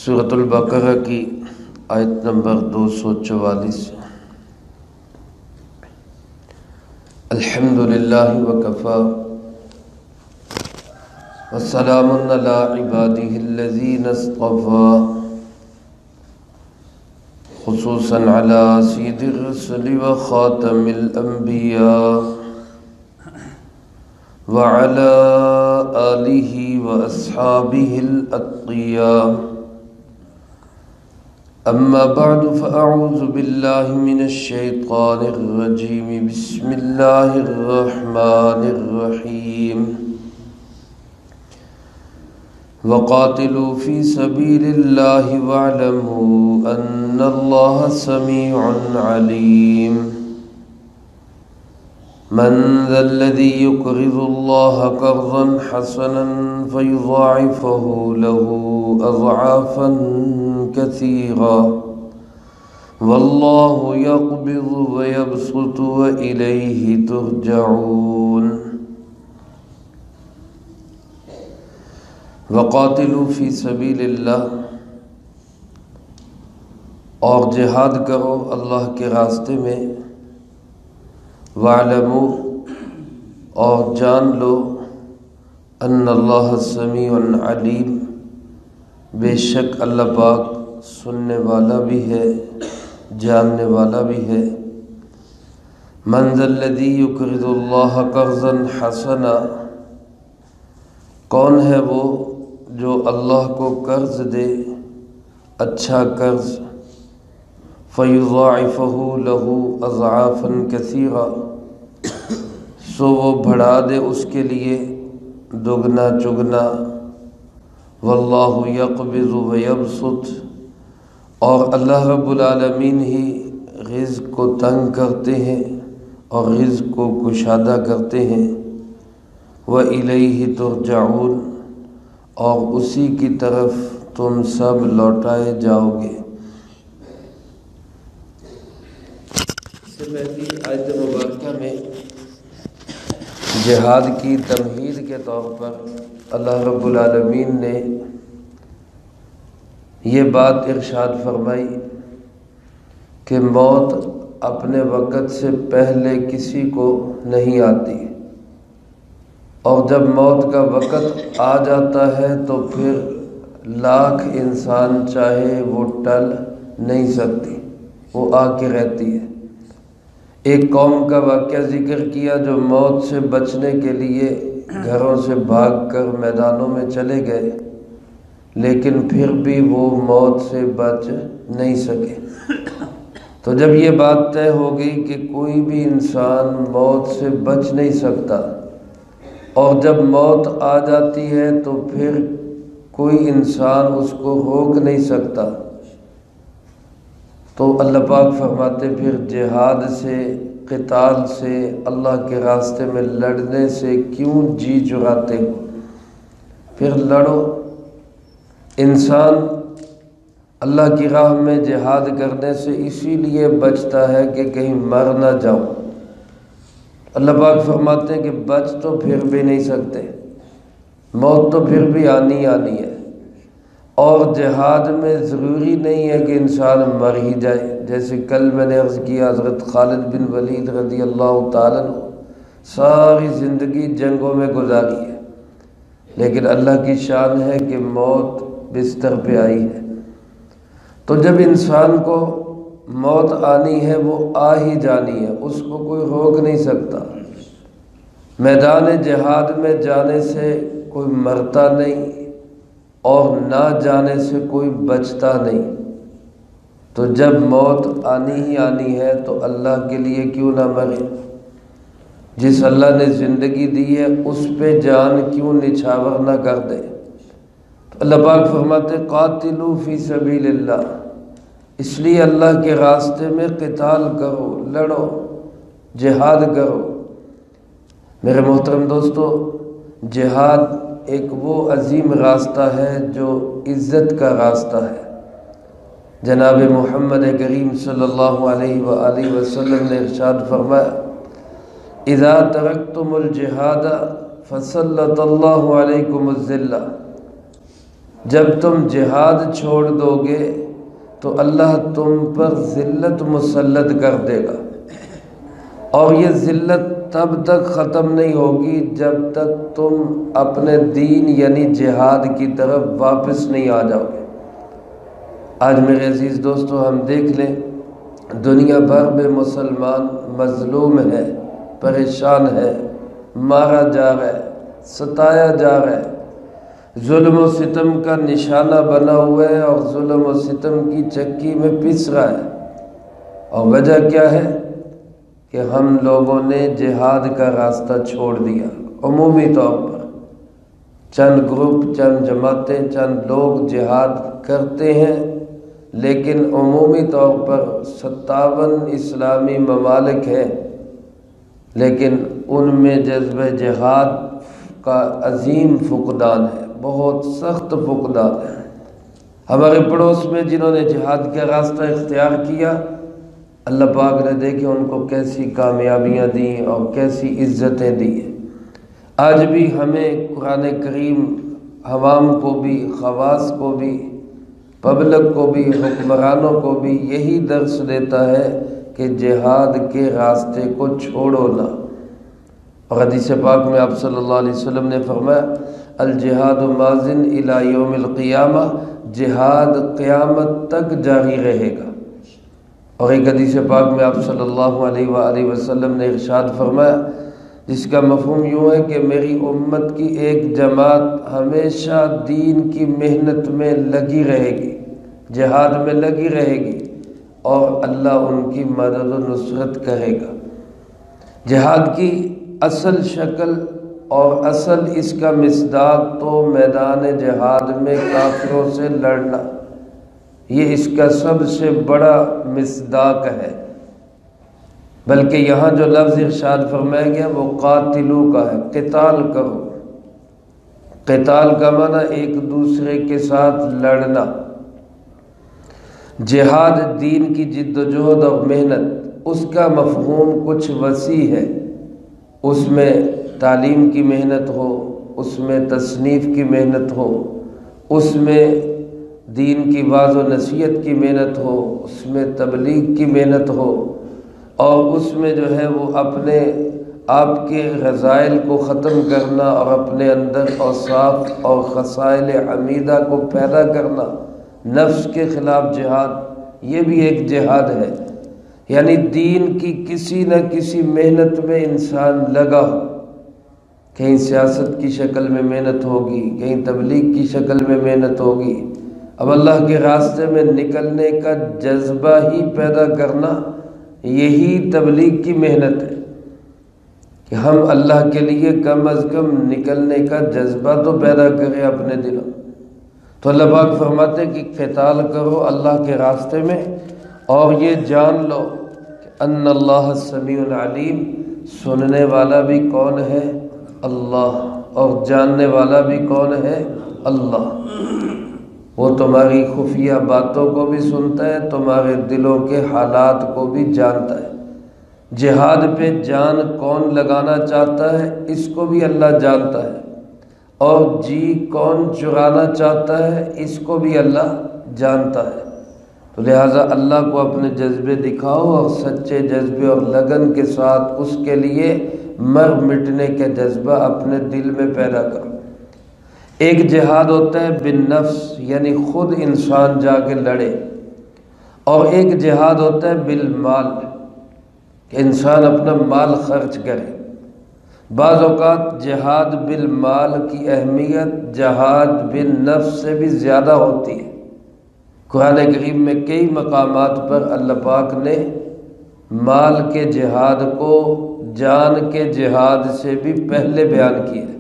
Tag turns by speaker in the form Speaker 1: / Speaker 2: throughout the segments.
Speaker 1: سورۃ البقرہ کی آیت نمبر 244۔ الحمدللہ وکفی وسلام علی عبادہ الذین اصطفی، خصوصا علی سید الرسل وخاتم الانبیاء وعلى آلہ واصحابہ الاتقیاء۔ اما بعد فاعوذ باللہ من الشیطان الرجیم، بسم اللہ الرحمن الرحیم۔ وقاتلوا فی سبیل اللہ واعلموا ان اللہ سمیع علیم۔ من ذا الذی یقرض اللہ قرضا حسنا فیضاعفہ له اضعافا کثیرا واللہ یقبض ویبسط وإلیہ ترجعون۔ وقاتلوا فی سبیل اللہ، اور جہاد کرو اللہ کے راستے میں، وَاعْلَمُوا، اور جان لو، ان اللہ سمیع علیم، بے شک اللہ پاک سننے والا بھی ہے، جاننے والا بھی ہے۔ من ذا الذی یقرض اللہ قرضا حسنا، کون ہے وہ جو اللہ کو قرض دے، اچھا قرض، فَيُضَاعِفَهُ لَهُ أَضْعَافًا كَثِيرًا، سو وہ بڑھا دے اس کے لیے دگنا چگنا۔ وَاللَّهُ يَقْبِضُ وَيَبْسُطُ، اور اللہ رب العالمین ہی رزق کو تنگ کرتے ہیں اور رزق کو کشادہ کرتے ہیں۔ وَإِلَيْهِ تُرْجَعُونَ، اور اسی کی طرف تم سب لوٹائے جاؤ گے۔ اس سے پہلی آیت مبارکہ میں جہاد کی تمہید کے طور پر اللہ رب العالمین نے یہ بات ارشاد فرمائی کہ موت اپنے وقت سے پہلے کسی کو نہیں آتی، اور جب موت کا وقت آ جاتا ہے تو پھر لاکھ انسان چاہے وہ ٹل نہیں سکتی، وہ آ کے رہتی ہے۔ ایک قوم کا واقعہ ذکر کیا جو موت سے بچنے کے لیے گھروں سے بھاگ کر میدانوں میں چلے گئے، لیکن پھر بھی وہ موت سے بچ نہیں سکے۔ تو جب یہ بات طے ہو گئی کہ کوئی بھی انسان موت سے بچ نہیں سکتا، اور جب موت آ جاتی ہے تو پھر کوئی انسان اس کو روک نہیں سکتا، تو اللہ پاک فرماتے پھر جہاد سے، قتال سے، اللہ کے راستے میں لڑنے سے کیوں جی چراتے ہو؟ پھر لڑو۔ انسان اللہ کی راہ میں جہاد کرنے سے اسی لیے بچتا ہے کہ کہیں مر نہ جاؤ۔ اللہ پاک فرماتے ہیں کہ بچ تو پھر بھی نہیں سکتے، موت تو پھر بھی آنی آنی ہے۔ اور جہاد میں ضروری نہیں ہے کہ انسان مر ہی جائے، جیسے کل میں نے عرض کیا حضرت خالد بن ولید رضی اللہ تعالیٰ عنہ ساری زندگی جنگوں میں گزاری ہے، لیکن اللہ کی شان ہے کہ موت بستر پہ آئی ہے۔ تو جب انسان کو موت آنی ہے وہ آ ہی جانی ہے، اس کو کوئی روک نہیں سکتا۔ میدان جہاد میں جانے سے کوئی مرتا نہیں، اور نہ جانے سے کوئی بچتا نہیں۔ تو جب موت آنی ہی آنی ہے تو اللہ کے لیے کیوں نہ مرے؟ جس اللہ نے زندگی دی ہے اس پہ جان کیوں نچھاور نہ کر دے؟ تو اللہ پاک فرماتے قاتلوا فی سبیل اللہ، اس لیے اللہ کے راستے میں قتال کرو، لڑو، جہاد کرو۔ میرے محترم دوستو، جہاد ایک وہ عظیم راستہ ہے جو عزت کا راستہ ہے۔ جناب محمد کریم صلی اللہ علیہ وآلہ وسلم نے ارشاد فرمایا اذا ترکتم الجہاد فسلط اللہ علیکم الذلہ، جب تم جہاد چھوڑ دو گے تو اللہ تم پر ذلت مسلط کر دے گا، اور یہ ذلت تب تک ختم نہیں ہوگی جب تک تم اپنے دین یعنی جہاد کی طرف واپس نہیں آ جاؤ گے۔ آج میرے عزیز دوستو ہم دیکھ لیں، دنیا بھر میں مسلمان مظلوم ہے، پریشان ہے، مارا جا رہا ہے، ستایا جا رہا ہے، ظلم و ستم کا نشانہ بنا ہوا ہے اور ظلم و ستم کی چکی میں پس رہا ہے۔ اور وجہ کیا ہے کہ ہم لوگوں نے جہاد کا راستہ چھوڑ دیا۔ عمومی طور پر چند گروپ، چند جماعتیں، چند لوگ جہاد کرتے ہیں، لیکن عمومی طور پر 57 اسلامی ممالک ہیں، لیکن ان میں جذبہ جہاد کا عظیم فقدان ہے، بہت سخت فقدان ہے۔ ہمارے پڑوس میں جنہوں نے جہاد کا راستہ اختیار کیا، اللہ پاک نے دیکھے ان کو کیسی کامیابیاں دیں اور کیسی عزتیں دی۔ آج بھی ہمیں قرآن کریم عوام کو بھی، خواص کو بھی، پبلک کو بھی، حکمرانوں کو بھی یہی درس دیتا ہے کہ جہاد کے راستے کو چھوڑو نہ۔ اور حدیث پاک میں آپ صلی اللہ علیہ وسلم نے فرمایا الجہاد ماضٍ الی یوم القیامہ، جہاد قیامت تک جاری رہے گا۔ اور ایک حدیث پاک میں آپ صلی اللہ علیہ وآلہ وسلم نے ارشاد فرمایا، جس کا مفہوم یوں ہے کہ میری امت کی ایک جماعت ہمیشہ دین کی محنت میں لگی رہے گی، جہاد میں لگی رہے گی، اور اللہ ان کی مدد و نصرت کرے گا۔ جہاد کی اصل شکل اور اصل اس کا مصداق تو میدان جہاد میں کافروں سے لڑنا، یہ اس کا سب سے بڑا مصداق ہے۔ بلکہ یہاں جو لفظ ارشاد فرمایا گیا وہ قاتلو کا ہے، قتال کرو۔ قتال کا معنی ایک دوسرے کے ساتھ لڑنا۔ جہاد دین کی جد و جہد اور محنت، اس کا مفہوم کچھ وسیع ہے۔ اس میں تعلیم کی محنت ہو، اس میں تصنیف کی محنت ہو، اس میں دین کی واعظ و نصیحت کی محنت ہو، اس میں تبلیغ کی محنت ہو، اور اس میں جو ہے وہ اپنے آپ کے رذائل کو ختم کرنا اور اپنے اندر اوصاف اور خصائل حمیدہ کو پیدا کرنا، نفس کے خلاف جہاد، یہ بھی ایک جہاد ہے۔ یعنی دین کی کسی نہ کسی محنت میں انسان لگا ہو، کہیں سیاست کی شکل میں محنت ہوگی، کہیں تبلیغ کی شکل میں محنت ہوگی۔ اب اللہ کے راستے میں نکلنے کا جذبہ ہی پیدا کرنا، یہی تبلیغ کی محنت ہے کہ ہم اللہ کے لیے کم از کم نکلنے کا جذبہ تو پیدا کریں اپنے دلوں۔ تو اللہ پاک فرماتے کہ قتال کرو اللہ کے راستے میں، اور یہ جان لو کہ ان اللہ سمیع علیم، سننے والا بھی کون ہے؟ اللہ، اور جاننے والا بھی کون ہے؟ اللہ۔ وہ تمہاری خفیہ باتوں کو بھی سنتا ہے، تمہارے دلوں کے حالات کو بھی جانتا ہے۔ جہاد پہ جان کون لگانا چاہتا ہے اس کو بھی اللہ جانتا ہے، اور جی کون چرانا چاہتا ہے اس کو بھی اللہ جانتا ہے۔ تو لہٰذا اللہ کو اپنے جذبے دکھاؤ، اور سچے جذبے اور لگن کے ساتھ اس کے لیے مر مٹنے کا جذبہ اپنے دل میں پیدا کرو۔ ایک جہاد ہوتا ہے بالنفس، یعنی خود انسان جا کے لڑے، اور ایک جہاد ہوتا ہے بالمال، کہ انسان اپنا مال خرچ کرے۔ بعض اوقات جہاد بالمال کی اہمیت جہاد بالنفس سے بھی زیادہ ہوتی ہے۔ قرآن کریم میں کئی مقامات پر اللہ پاک نے مال کے جہاد کو جان کے جہاد سے بھی پہلے بیان کیا ہے۔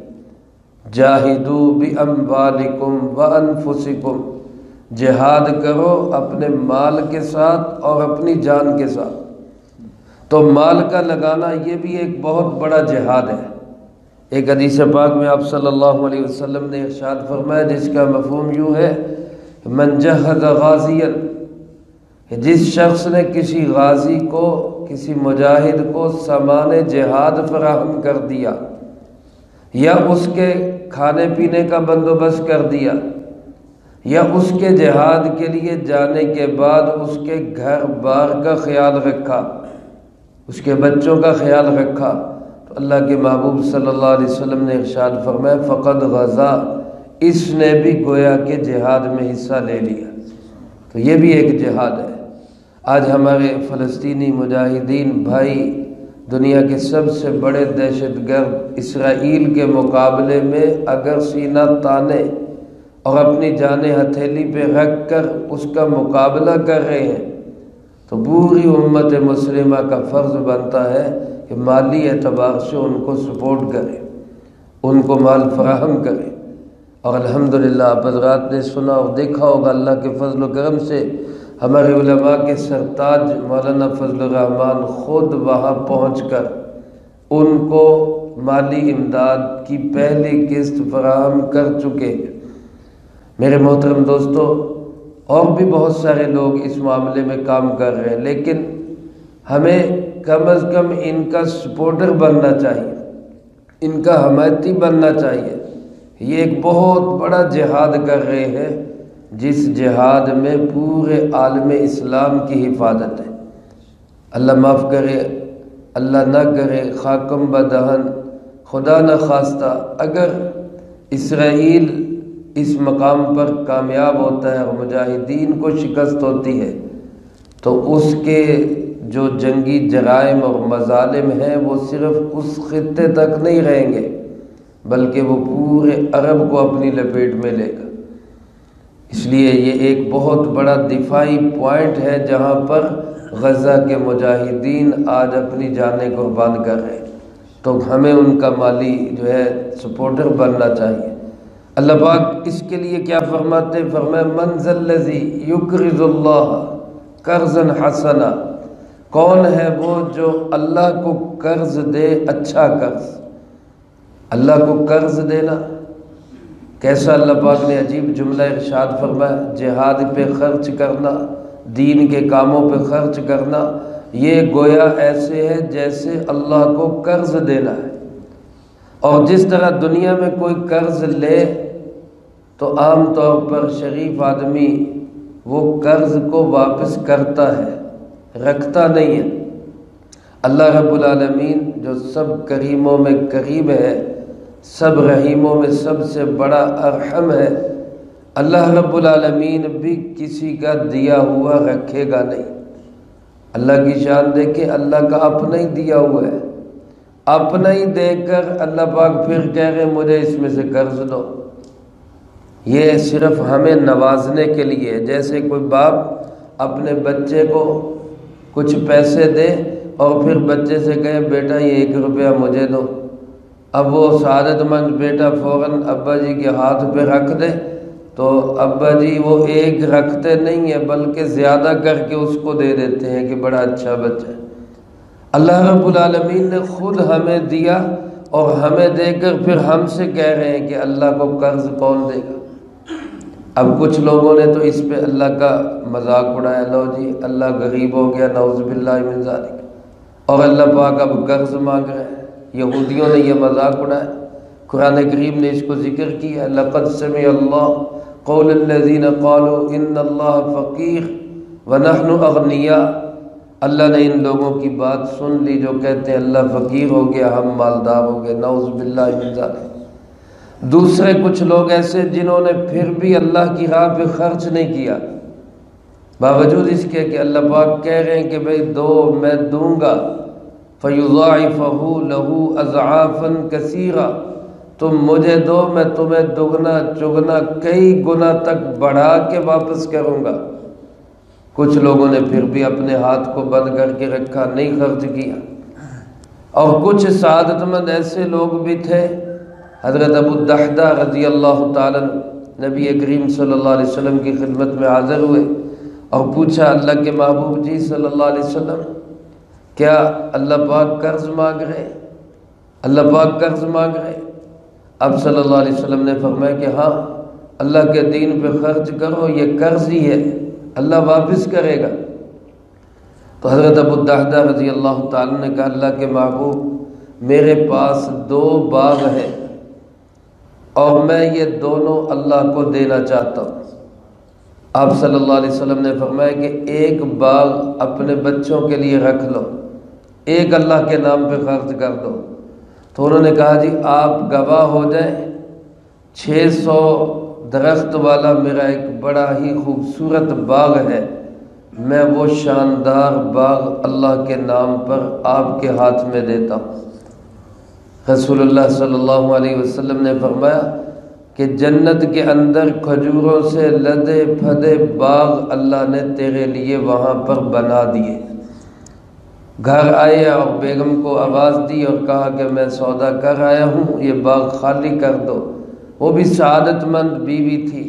Speaker 1: جاہدوا باموالکم وانفسکم، جہاد کرو اپنے مال کے ساتھ اور اپنی جان کے ساتھ۔ تو مال کا لگانا یہ بھی ایک بہت بڑا جہاد ہے۔ ایک حدیث پاک میں آپ صلی اللہ علیہ وسلم نے ارشاد فرمایا، جس کا مفہوم یوں ہے، من جہز غازیا، جس شخص نے کسی غازی کو، کسی مجاہد کو سامان جہاد فراہم کر دیا، یا اس کے کھانے پینے کا بندوبست کر دیا، یا اس کے جہاد کے لیے جانے کے بعد اس کے گھر بار کا خیال رکھا، اس کے بچوں کا خیال رکھا، تو اللہ کے محبوب صلی اللہ علیہ وسلم نے ارشاد فرمایا فقد غزا، اس نے بھی گویا کہ جہاد میں حصہ لے لیا۔ تو یہ بھی ایک جہاد ہے۔ آج ہمارے فلسطینی مجاہدین بھائی دنیا کے سب سے بڑے دہشت گرد اسرائیل کے مقابلے میں اگر سینہ تانے اور اپنی جانیں ہتھیلی پہ رکھ کر اس کا مقابلہ کر رہے ہیں، تو پوری امت مسلمہ کا فرض بنتا ہے کہ مالی اعتبار سے ان کو سپورٹ کرے، ان کو مال فراہم کرے۔ اور الحمدللہ آپ حضرات نے سنا اور دیکھا ہوگا، اللہ کے فضل و کرم سے ہمارے علماء کے سرتاج مولانا فضل الرحمان خود وہاں پہنچ کر ان کو مالی امداد کی پہلی قسط فراہم کر چکے ہیں۔ میرے محترم دوستو، اور بھی بہت سارے لوگ اس معاملے میں کام کر رہے ہیں، لیکن ہمیں کم از کم ان کا سپورٹر بننا چاہیے، ان کا حمایتی بننا چاہیے۔ یہ ایک بہت بڑا جہاد کر رہے ہیں، جس جہاد میں پورے عالم اسلام کی حفاظت ہے۔ اللہ معاف کرے، اللہ نہ کرے، خاکم بدہن، خدا نہ خواستہ اگر اسرائیل اس مقام پر کامیاب ہوتا ہے اور مجاہدین کو شکست ہوتی ہے، تو اس کے جو جنگی جرائم اور مظالم ہیں وہ صرف اس خطے تک نہیں رہیں گے، بلکہ وہ پورے عرب کو اپنی لپیٹ میں لے گا۔ اس لیے یہ ایک بہت بڑا دفاعی پوائنٹ ہے جہاں پر غزہ کے مجاہدین آج اپنی جانیں قربان کر رہے ہیں، تو ہمیں ان کا مالی جو ہے سپورٹر بننا چاہیے۔ اللہ پاک اس کے لیے کیا فرماتے ہیں؟ فرمایا من ذا الذی یقرض اللہ قرضا حسنا، کون ہے وہ جو اللہ کو قرض دے اچھا قرض؟ اللہ کو قرض دینا کیسا؟ اللہ پاک نے عجیب جملہ ارشاد فرمایا، جہاد پہ خرچ کرنا، دین کے کاموں پہ خرچ کرنا، یہ گویا ایسے ہے جیسے اللہ کو قرض دینا ہے۔ اور جس طرح دنیا میں کوئی قرض لے تو عام طور پر شریف آدمی وہ قرض کو واپس کرتا ہے، رکھتا نہیں ہے۔ اللہ رب العالمین جو سب کریموں میں کریم ہے، سب رحیموں میں سب سے بڑا ارحم ہے، اللہ رب العالمین بھی کسی کا دیا ہوا رکھے گا نہیں۔ اللہ کی شان دیکھیں، اللہ کا اپنا ہی دیا ہوا ہے، اپنا ہی دے کر اللہ پاک پھر کہہ رہے مجھے اس میں سے قرض دو۔ یہ صرف ہمیں نوازنے کے لیے، جیسے کوئی باپ اپنے بچے کو کچھ پیسے دے اور پھر بچے سے کہے بیٹا یہ 1 روپیہ مجھے دو، اب وہ سعادت مند بیٹا فوراً ابا جی کے ہاتھ پہ رکھ دے، تو ابا جی وہ 1 رکھتے نہیں ہیں بلکہ زیادہ کر کے اس کو دے دیتے ہیں کہ بڑا اچھا بچہ ہے۔ اللہ رب العالمین نے خود ہمیں دیا اور ہمیں دے کر پھر ہم سے کہہ رہے ہیں کہ اللہ کو قرض کون دے گا؟ اب کچھ لوگوں نے تو اس پہ اللہ کا مذاق اڑایا، لو جی اللہ غریب ہو گیا، نعوذ باللہ من ذالک، اور اللہ پاک اب قرض مانگ رہے ہیں۔ یہودیوں نے یہ مذاق اڑایا، قرآن کریم نے اس کو ذکر کیا، لقد سمع اللہ قول الذین قالوا ان اللہ فقیر ونحن اغنیاء، اللہ نے ان لوگوں کی بات سن لی جو کہتے ہیں اللہ فقیر ہو گیا، ہم مالدار ہو گئے، نعوذ باللہ من ذالک۔ دوسرے کچھ لوگ ایسے جنہوں نے پھر بھی اللہ کی راہ پہ خرچ نہیں کیا، باوجود اس کے کہ اللہ پاک کہہ رہے ہیں کہ بھئی دو میں دوں گا، فَيُضَاعِفَهُ لَهُ أَضْعَافًا كَثِيرًا، تم مجھے دو میں تمہیں دگنا چگنا کئی گنا تک بڑھا کے واپس کروں گا۔ کچھ لوگوں نے پھر بھی اپنے ہاتھ کو بند کر کے رکھا، نہیں خرچ کیا۔ اور کچھ سعادت مند ایسے لوگ بھی تھے، حضرت ابو الدحدہ رضی اللہ تعالیٰ نبی کریم صلی اللہ علیہ وسلم کی خدمت میں حاضر ہوئے اور پوچھا اللہ کے محبوب جی صلی اللہ علیہ وسلم، کیا اللہ پاک قرض مانگ رہے؟ اللہ پاک قرض مانگ رہے؟ اب صلی اللہ علیہ وسلم نے فرمایا کہ ہاں، اللہ کے دین پہ خرچ کرو، یہ قرض ہی ہے، اللہ واپس کرے گا۔ تو حضرت ابو الدحدہ رضی اللہ تعالیٰ نے کہا اللہ کے محبوب میرے پاس 2 باغ ہیں اور میں یہ دونوں اللہ کو دینا چاہتا ہوں۔ آپ صلی اللہ علیہ وسلم نے فرمایا کہ ایک باغ اپنے بچوں کے لیے رکھ لو، ایک اللہ کے نام پہ خرچ کر دو۔ تو انہوں نے کہا جی آپ گواہ ہو جائیں، 600 درخت والا میرا ایک بڑا ہی خوبصورت باغ ہے، میں وہ شاندار باغ اللہ کے نام پر آپ کے ہاتھ میں دیتا ہوں۔ رسول اللہ صلی اللہ علیہ وسلم نے فرمایا کہ جنت کے اندر کھجوروں سے لدے پھدے باغ اللہ نے تیرے لیے وہاں پر بنا دیے۔ گھر آئے اور بیگم کو آواز دی اور کہا کہ میں سودا کر آیا ہوں، یہ باغ خالی کر دو۔ وہ بھی سعادت مند بیوی تھی،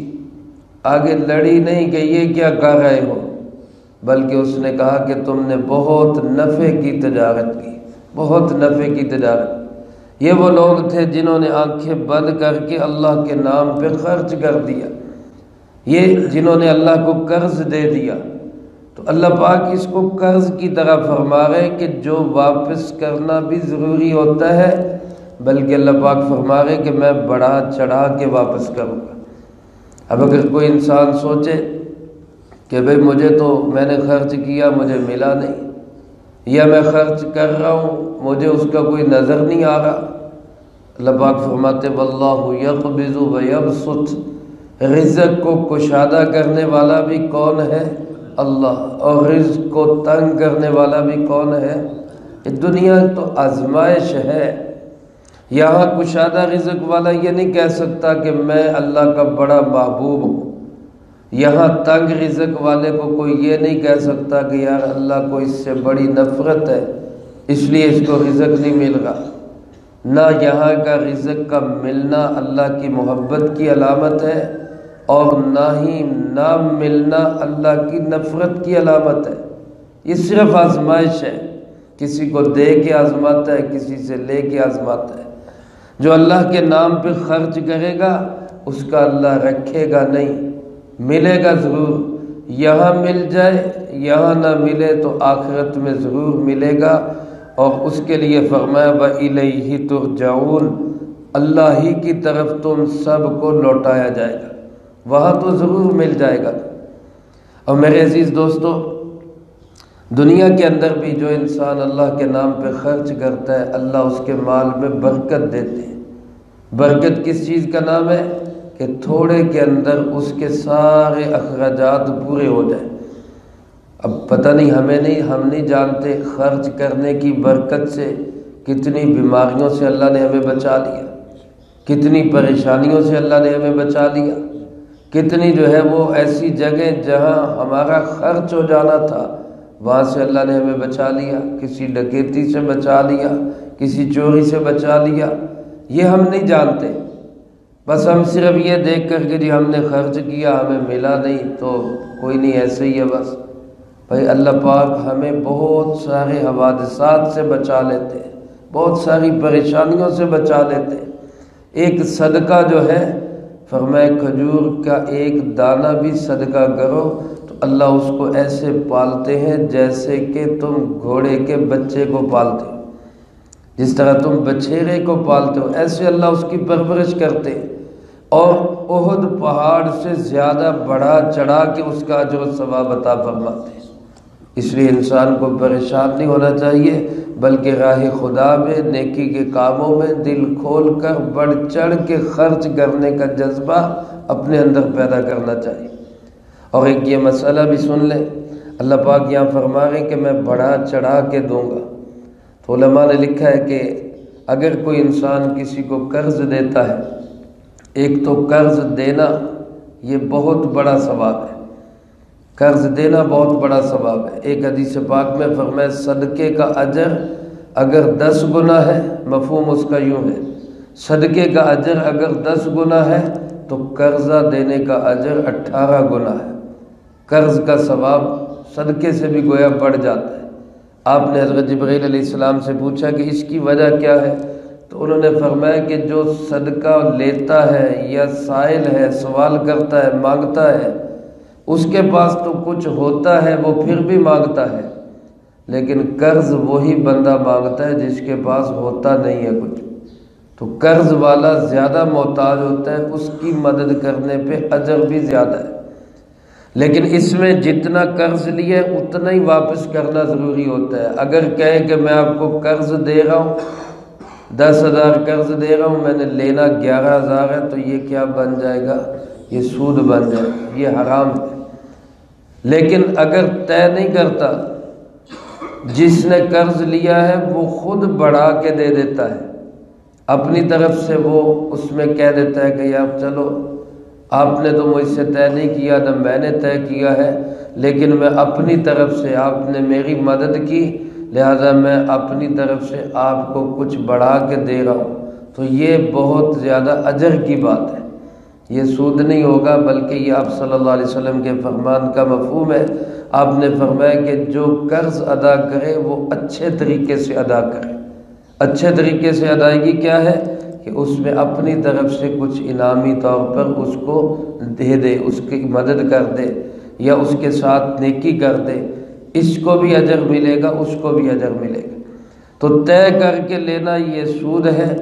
Speaker 1: آگے لڑی نہیں کہ یہ کیا کر رہے ہو، بلکہ اس نے کہا کہ تم نے بہت نفع کی تجارت کی، بہت نفع کی تجارت۔ یہ وہ لوگ تھے جنہوں نے آنکھیں بند کر کے اللہ کے نام پہ خرچ کر دیا، یہ جنہوں نے اللہ کو قرض دے دیا۔ تو اللہ پاک اس کو قرض کی طرح فرما رہے کہ جو واپس کرنا بھی ضروری ہوتا ہے، بلکہ اللہ پاک فرما رہے کہ میں بڑھا چڑھا کے واپس کروں گا۔ اب اگر کوئی انسان سوچے کہ بھئی مجھے تو میں نے خرچ کیا مجھے ملا نہیں، یا میں خرچ کر رہا ہوں مجھے اس کا کوئی نظر نہیں آ رہا، اللہ پاک فرماتے واللہ یقبض ویبسط، رزق کو کشادہ کرنے والا بھی کون ہے؟ اللہ، اور رزق کو تنگ کرنے والا بھی کون ہے؟ یہ دنیا تو آزمائش ہے۔ یہاں کشادہ رزق والا یہ نہیں کہہ سکتا کہ میں اللہ کا بڑا محبوب ہوں، یہاں تنگ رزق والے کو کوئی یہ نہیں کہہ سکتا کہ یار اللہ کو اس سے بڑی نفرت ہے اس لیے اس کو رزق نہیں مل رہا۔ نہ یہاں کا رزق کا ملنا اللہ کی محبت کی علامت ہے، اور نہ ہی نہ ملنا اللہ کی نفرت کی علامت ہے۔ یہ صرف آزمائش ہے، کسی کو دے کے آزماتا ہے، کسی سے لے کے آزماتا ہے۔ جو اللہ کے نام پہ خرچ کرے گا اس کا اللہ رکھے گا نہیں، ملے گا ضرور، یہاں مل جائے یہاں نہ ملے تو آخرت میں ضرور ملے گا۔ اور اس کے لیے فرمایا وَإِلَيْهِ تُرْجَعُونَ، اللہ ہی کی طرف تم سب کو لوٹایا جائے گا، وہاں تو ضرور مل جائے گا۔ اور میرے عزیز دوستو، دنیا کے اندر بھی جو انسان اللہ کے نام پہ خرچ کرتا ہے اللہ اس کے مال میں برکت دیتے ہیں۔ برکت کس چیز کا نام ہے؟ کہ تھوڑے کے اندر اس کے سارے اخراجات پورے ہو جائیں۔ اب پتہ نہیں ہم نہیں جانتے خرچ کرنے کی برکت سے کتنی بیماریوں سے اللہ نے ہمیں بچا لیا، کتنی پریشانیوں سے اللہ نے ہمیں بچا لیا، کتنی جو ہے وہ ایسی جگہ جہاں ہمارا خرچ ہو جانا تھا وہاں سے اللہ نے ہمیں بچا لیا، کسی ڈکیتی سے بچا لیا، کسی چوری سے بچا لیا۔ یہ ہم نہیں جانتے، بس ہم صرف یہ دیکھ کر کہ جی ہم نے خرچ کیا ہمیں ملا نہیں تو کوئی نہیں، ایسے ہی ہے بس۔ بھائی اللہ پاک ہمیں بہت سارے حوادثات سے بچا لیتے ہیں، بہت ساری پریشانیوں سے بچا لیتے ہیں۔ ایک صدقہ جو ہے، فرمائے کھجور کا ایک دانہ بھی صدقہ کرو تو اللہ اس کو ایسے پالتے ہیں جیسے کہ تم گھوڑے کے بچے کو پالتے ہو، جس طرح تم بچھیرے کو پالتے ہو ایسے اللہ اس کی پرورش کرتے ہیں، اور احد پہاڑ سے زیادہ بڑھا چڑھا کے اس کا اجر و ثواب عطا فرماتے ہیں۔ اس لیے انسان کو پریشان نہیں ہونا چاہیے، بلکہ راہ خدا میں نیکی کے کاموں میں دل کھول کر بڑھ چڑھ کے خرچ کرنے کا جذبہ اپنے اندر پیدا کرنا چاہیے۔ اور ایک یہ مسئلہ بھی سن لیں، اللہ پاک یہاں فرما رہے کہ میں بڑھا چڑھا کے دوں گا۔ تو علماء نے لکھا ہے کہ اگر کوئی انسان کسی کو قرض دیتا ہے، ایک تو قرض دینا یہ بہت بڑا ثواب ہے، قرض دینا بہت بڑا ثواب ہے۔ ایک حدیث پاک میں فرمایا صدقے کا اجر اگر 10 گنا ہے، مفہوم اس کا یوں ہے، صدقے کا اجر اگر 10 گنا ہے تو قرضہ دینے کا اجر 18 گنا ہے۔ قرض کا ثواب صدقے سے بھی گویا بڑھ جاتا ہے۔ آپ نے حضرت جبرائیل علیہ السلام سے پوچھا کہ اس کی وجہ کیا ہے، تو انہوں نے فرمایا کہ جو صدقہ لیتا ہے یا سائل ہے، سوال کرتا ہے، مانگتا ہے، اس کے پاس تو کچھ ہوتا ہے وہ پھر بھی مانگتا ہے، لیکن قرض وہی بندہ مانگتا ہے جس کے پاس ہوتا نہیں ہے کچھ۔ تو قرض والا زیادہ محتاج ہوتا ہے، اس کی مدد کرنے پہ اجر بھی زیادہ ہے۔ لیکن اس میں جتنا قرض لیا اتنا ہی واپس کرنا ضروری ہوتا ہے۔ اگر کہے کہ میں آپ کو قرض دے رہا ہوں 10,000 قرض دے رہا ہوں، میں نے لینا 11,000 ہے، تو یہ کیا بن جائے گا؟ یہ سود بن جائے گا، یہ حرام ہے۔ لیکن اگر طے نہیں کرتا، جس نے قرض لیا ہے وہ خود بڑھا کے دے دیتا ہے، اپنی طرف سے وہ اس میں کہہ دیتا ہے کہ یار چلو آپ نے تو مجھ سے طے نہیں کیا، نہ میں نے طے کیا ہے، لیکن میں اپنی طرف سے، آپ نے میری مدد کی لہذا میں اپنی طرف سے آپ کو کچھ بڑھا کے دے رہا ہوں، تو یہ بہت زیادہ اجر کی بات ہے، یہ سود نہیں ہوگا، بلکہ یہ آپ صلی اللہ علیہ وسلم کے فرمان کا مفہوم ہے۔ آپ نے فرمایا کہ جو قرض ادا کرے وہ اچھے طریقے سے ادا کرے۔ اچھے طریقے سے ادائیگی کیا ہے؟ کہ اس میں اپنی طرف سے کچھ انعامی طور پر اس کو دے دے، اس کی مدد کر دے، یا اس کے ساتھ نیکی کر دے، اس کو بھی اجر ملے گا، اس کو بھی اجر ملے گا۔ تو طے کر کے لینا یہ سود ہے۔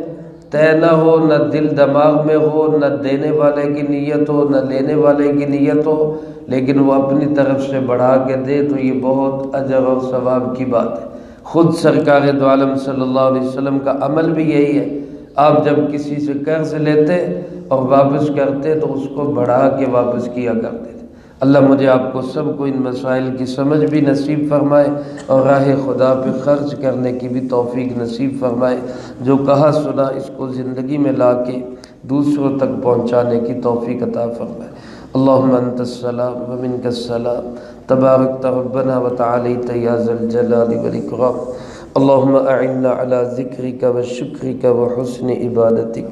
Speaker 1: طے نہ ہو، نہ دل دماغ میں ہو، نہ دینے والے کی نیت ہو، نہ لینے والے کی نیت ہو، لیکن وہ اپنی طرف سے بڑھا کے دے، تو یہ بہت اجر اور ثواب کی بات ہے۔ خود سرکار دو عالم صلی اللہ علیہ وسلم کا عمل بھی یہی ہے، آپ جب کسی سے قرض لیتے اور واپس کرتے تو اس کو بڑھا کے واپس کیا کرتے تھے۔ اللہ مجھے آپ کو سب کو ان مسائل کی سمجھ بھی نصیب فرمائے اور راہ خدا پہ خرچ کرنے کی بھی توفیق نصیب فرمائے۔ جو کہا سنا اس کو زندگی میں لا کے دوسروں تک پہنچانے کی توفیق عطا فرمائے۔ اللہم انت السلام ومنک السلام تبارکت ربنا وتعالیت یا ذا الجلال والاکرام۔ اللہم اعنا علی ذکرک وشکرک وحسن عبادتک۔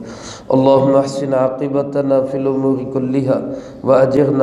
Speaker 1: اللہم احسن عاقبتنا فی الامور کلها واجرنا